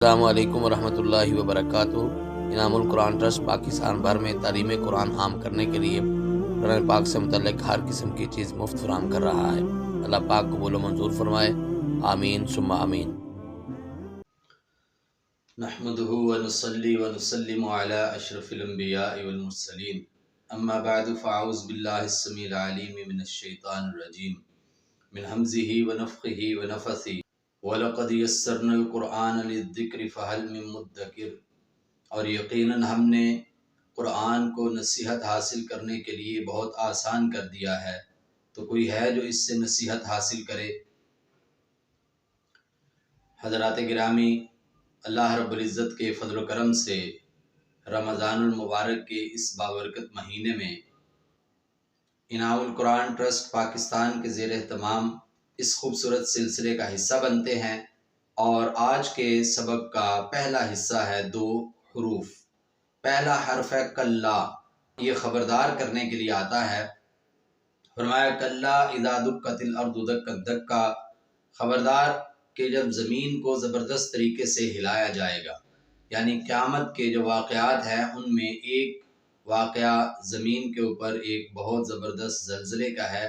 السلام علیکم ورحمۃ اللہ وبرکاتہ۔ انعام القرآن ٹرسٹ پاکستان بھر میں تعلیم قرآن عام کرنے کے لیے قرآن پاک سے متعلق ہر قسم کی چیز مفت فراہم کر رہا ہے۔ اللہ پاک قبول و منظور فرمائے، آمین ثم آمین۔ نحمده ونصلي ونسلم على اشرف الانبیاء والمرسلین، اما بعد فاعوذ باللہ السمیع العلیم من الشیطان الرجیم من همزه ونفخه ونفثه وَلَقَدْ يَسَّرْنَا الْقُرْآنَ لِلذِّكْرِ فَهَلْ مِن مُدَّكِرٍ، اور یقیناً ہم نے قرآن کو نصیحت حاصل کرنے کے لیے بہت آسان کر دیا ہے، تو کوئی ہے جو اس سے نصیحت حاصل کرے۔ حضرات گرامی، اللہ رب العزت کے فضل و کرم سے رمضان المبارک کے اس بابرکت مہینے میں انعام القرآن ٹرسٹ پاکستان کے زیر اہتمام اس خوبصورت سلسلے کا حصہ بنتے ہیں، اور آج کے سبق کا پہلا حصہ ہے 2 حروف۔ پہلا حرف ہے کلا، یہ خبردار کرنے کے لیے آتا ہے۔ فرمایا کلا اذا دکت الارض دکا دکا، خبردار کہ جب زمین کو زبردست طریقے سے ہلایا جائے گا، یعنی قیامت کے جو واقعات ہیں ان میں ایک واقعہ زمین کے اوپر ایک بہت زبردست زلزلے کا ہے،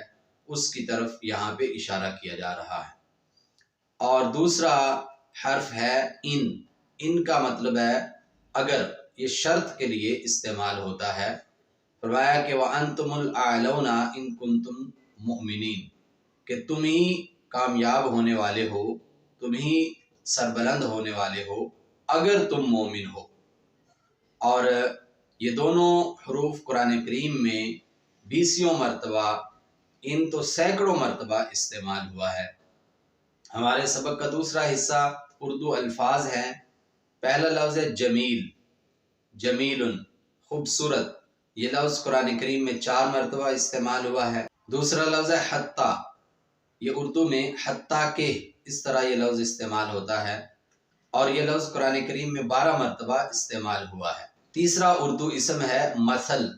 اس کی طرف یہاں پہ اشارہ کیا جا رہا ہے۔ اور دوسرا حرف ہے ان کا مطلب ہے اگر، یہ شرط کے لیے استعمال ہوتا ہے۔ فرمایا کہ وَأَنْتُمُ الْأَعْلَوْنَ إِن كُنتُم مُؤْمِنِينَ، کہ تم ہی کامیاب ہونے والے ہو، تم ہی سربلند ہونے والے ہو اگر تم مومن ہو۔ اور یہ دونوں حروف قرآن کریم میں 20 مرتبہ، ان تو سینکڑوں مرتبہ استعمال ہوا ہے۔ ہمارے سبق کا دوسرا حصہ اردو الفاظ ہیں۔ پہلا لفظ ہے جمیل، جمیل خوبصورت، یہ لفظ قرآن کریم میں 4 مرتبہ استعمال ہوا ہے۔ دوسرا لفظ ہے حتی، یہ اردو میں حتی کہ، اس طرح یہ لفظ استعمال ہوتا ہے، اور یہ لفظ قرآن کریم میں 12 مرتبہ استعمال ہوا ہے۔ تیسرا اردو اسم ہے مثل،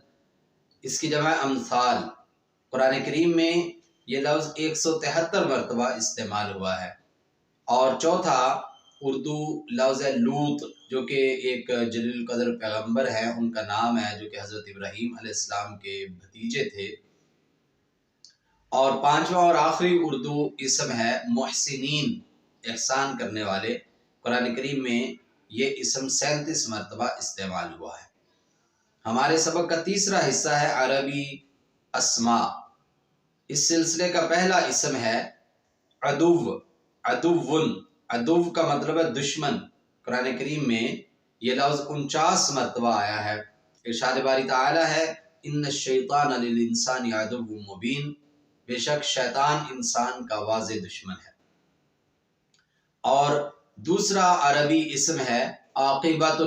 اس کی جمع امثال، قرآن کریم میں یہ لفظ 173 مرتبہ استعمال ہوا ہے۔ اور چوتھا اردو لفظ ہے لوط، جو کہ ایک جلیل القدر پیغمبر ہیں، ان کا نام ہے، جو کہ حضرت ابراہیم علیہ السلام کے بھتیجے تھے۔ اور پانچواں اور آخری اردو اسم ہے محسنین، احسان کرنے والے، قرآن کریم میں یہ اسم 37 مرتبہ استعمال ہوا ہے۔ ہمارے سبق کا تیسرا حصہ ہے عربی اسماء۔ اس سلسلے کا پہلا اسم ہے عدو، عدو کا مطلب ہے دشمن۔ قرآن کریم میں یہ لفظ 49 مرتبہ آیا ہے۔ ارشاد باری تعالی ہے ان الشیطان للانسان عدو مبین، بے شک شیطان انسان کا واضح دشمن ہے۔ اور دوسرا عربی اسم ہے عاقبۃ،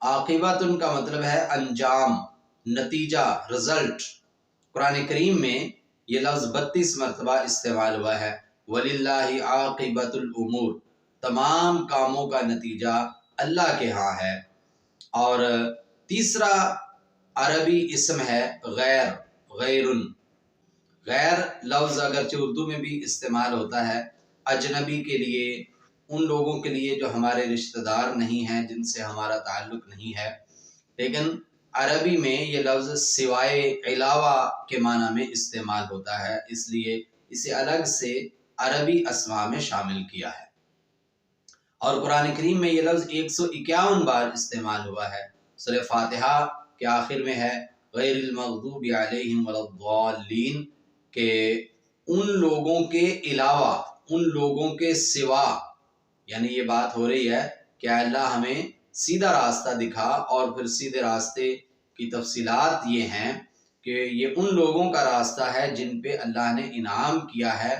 عاقبۃ کا مطلب ہے انجام، نتیجہ، رزلٹ۔ قرآن کریم میں یہ لفظ 32 مرتبہ استعمال ہوا ہے۔ وَلِلَّهِ عَاقِبَةُ الْأُمُورِ، تمام کاموں کا نتیجہ اللہ کے ہاں ہے۔ اور تیسرا عربی اسم ہے غیر، غیر لفظ اگرچہ اردو میں بھی استعمال ہوتا ہے اجنبی کے لیے، ان لوگوں کے لیے جو ہمارے رشتہ دار نہیں ہیں، جن سے ہمارا تعلق نہیں ہے، لیکن عربی میں یہ لفظ سوائے، علاوہ کے معنی میں استعمال ہوتا ہے، اس لیے اسے الگ سے عربی اسماء میں شامل کیا ہے۔ اور قرآن کریم میں یہ لفظ 151 بار استعمال ہوا ہے۔ سورہ فاتحہ کے آخر میں ہے غیر المغضوب علیہم ولا الضالین، کہ ان لوگوں کے علاوہ، ان لوگوں کے سوا، یعنی یہ بات ہو رہی ہے کہ اللہ ہمیں سیدھا راستہ دکھا، اور پھر سیدھے راستے کی تفصیلات یہ ہیں کہ یہ ان لوگوں کا راستہ ہے جن پہ اللہ نے انعام کیا ہے،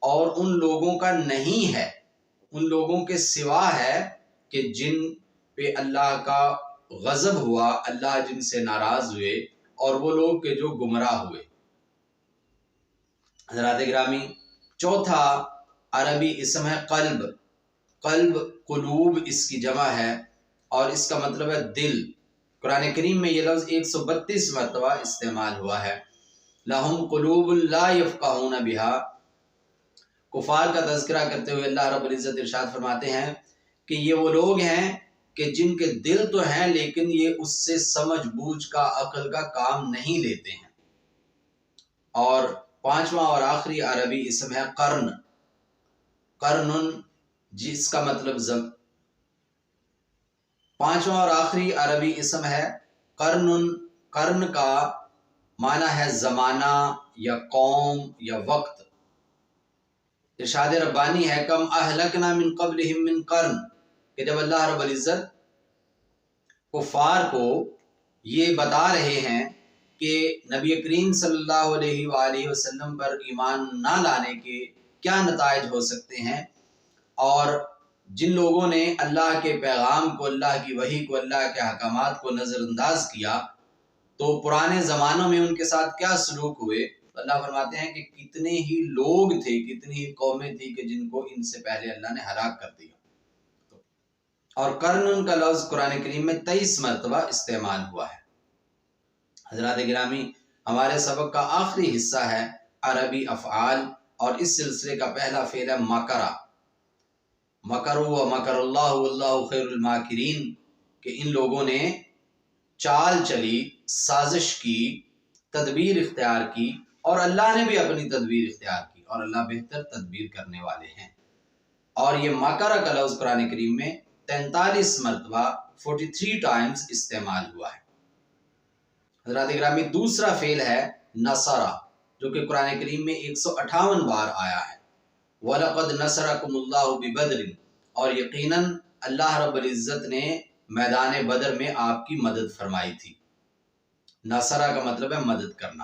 اور ان لوگوں کا نہیں ہے، ان لوگوں کے سوا ہے کہ جن پہ اللہ کا غضب ہوا، اللہ جن سے ناراض ہوئے، اور وہ لوگ کہ جو گمراہ ہوئے۔ حضرات گرامی، چوتھا عربی اسم ہے قلب، قلوب اس کی جمع ہے، اور اس کا مطلب ہے دل۔ قرآن کریم میں یہ لفظ 132 مرتبہ استعمال ہوا ہے۔ لہم قلوب لا یفقہون بہا، کفار کا تذکرہ کرتے ہوئے اللہ رب العزت ارشاد فرماتے ہیں کہ یہ وہ لوگ ہیں کہ جن کے دل تو ہیں لیکن یہ اس سے سمجھ بوجھ کا عقل کا کام نہیں لیتے ہیں۔ اور پانچواں اور آخری عربی اسم ہے قرن، قرن جس کا مطلب پانچواں اور آخری عربی اسم ہے قرن۔ قرن کا معنی ہے زمانہ یا قوم یا وقت۔ ارشاد ربانی ہے کم اہلکنا من قبلہم من قرن، کہ جب اللہ رب العزت کفار کو یہ بتا رہے ہیں کہ نبی کریم صلی اللہ علیہ وآلہ وسلم پر ایمان نہ لانے کے کیا نتائج ہو سکتے ہیں، اور جن لوگوں نے اللہ کے پیغام کو، اللہ کی وحی کو، اللہ کے احکامات کو نظر انداز کیا تو پرانے زمانوں میں ان کے ساتھ کیا سلوک ہوئے۔ اللہ فرماتے ہیں کہ کتنے ہی لوگ تھے، کتنی ہی قومیں تھی کہ جن کو ان سے پہلے اللہ نے ہلاک کر دیا۔ اور قرن کا لفظ قرآن کریم میں 23 مرتبہ استعمال ہوا ہے۔ حضرات گرامی، ہمارے سبق کا آخری حصہ ہے عربی افعال، اور اس سلسلے کا پہلا فعل ہے مکرہ۔ مکروا و مکر اللہ واللہ خیر الماکرین، کہ ان لوگوں نے چال چلی، سازش کی، تدبیر اختیار کی، اور اللہ نے بھی اپنی تدبیر اختیار کی، اور اللہ بہتر تدبیر کرنے والے ہیں۔ اور یہ مکرہ کا لفظ قرآن کریم میں 43 مرتبہ 43 ٹائمز استعمال ہوا ہے۔ حضرات گرامی، دوسرا فعل ہے نصرہ، جو کہ قرآن کریم میں 158 بار آیا ہے۔ وَلَقَدْ نَصَرَكُمُ اللَّهُ بِبَدْرٍ، اور یقیناً اللہ رب العزت نے میدان بدر میں آپ کی مدد فرمائی تھی۔ نصرہ کا مطلب ہے مدد کرنا۔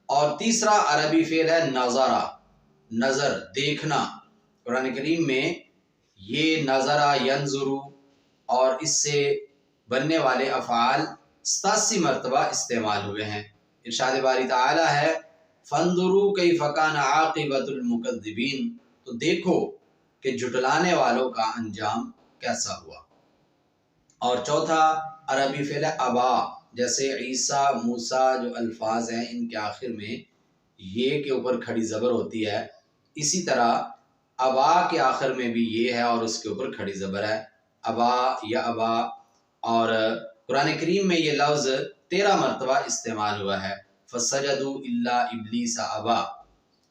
اور تیسرا عربی فعل ہے نظرہ، نظر، دیکھنا۔ قرآن کریم میں یہ نظرہ، ینظرو اور اس سے بننے والے افعال 87 مرتبہ استعمال ہوئے ہیں۔ ارشاد باری تعالی ہے فَانظُرُوا كَيْفَ كَانَ عَاقِبَةُ الْمُكَذِّبِينَ، تو دیکھو کہ جھٹلانے والوں کا انجام کیسا ہوا۔ اور چوتھا عربی فعل ہے ابا، جیسے عیسیٰ، موسیٰ جو الفاظ ہیں ان کے آخر میں یہ کے اوپر کھڑی زبر ہوتی ہے، اسی طرح ابا کے آخر میں بھی یہ ہے اور اس کے اوپر کھڑی زبر ہے، ابا یا ابا۔ اور قرآن کریم میں یہ لفظ 13 مرتبہ استعمال ہوا ہے۔ فَسَجَدُوا إِلَّا إِبْلِيسَ أَبَا،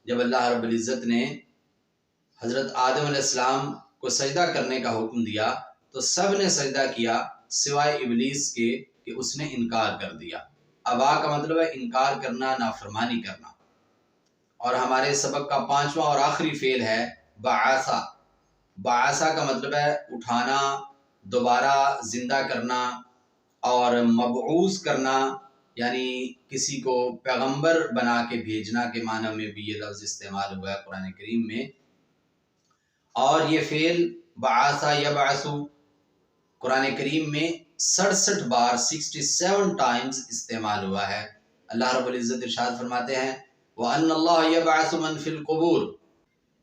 جب اللہ رب العزت نے حضرت آدم علیہ السلام کو سجدہ کرنے کا حکم دیا تو سب نے سجدہ کیا سوائے ابلیس کے کہ اس نے انکار کر دیا۔ ابا کا مطلب ہے انکار کرنا، نافرمانی کرنا۔ اور ہمارے سبق کا پانچواں اور آخری فعل ہے بعثہ۔ بعثہ کا مطلب ہے اٹھانا، دوبارہ زندہ کرنا، اور مبعوث کرنا یعنی کسی کو پیغمبر بنا کے بھیجنا کے معنی میں بھی یہ لفظ استعمال ہوا ہے قرآن کریم میں۔ اور یہ فعل بعثہ یبعث قرآن کریم میں 67 بار 67 ٹائمز استعمال ہوا ہے۔ اللہ رب العزت ارشاد فرماتے ہیں وَأَنَّ اللَّهَ يَبْعَثُ مَن فِي الْقُبُورِ،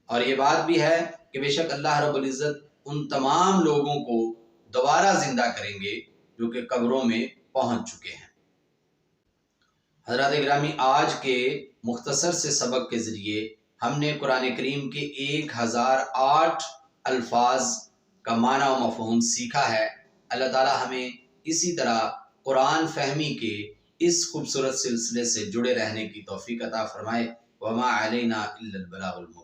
اور یہ بات بھی ہے کہ بے شک اللہ رب العزت ان تمام لوگوں کو دوبارہ زندہ کریں گے جو کہ قبروں میں پہنچ چکے ہیں۔ حضرات گرامی، آج کے مختصر سے سبق کے ذریعے ہم نے قرآن کریم کے 1008 الفاظ کا معنی و مفہوم سیکھا ہے۔ اللہ تعالی ہمیں اسی طرح قرآن فہمی کے اس خوبصورت سلسلے سے جڑے رہنے کی توفیق عطا فرمائے۔ وما علینا الا البلاغ المبین۔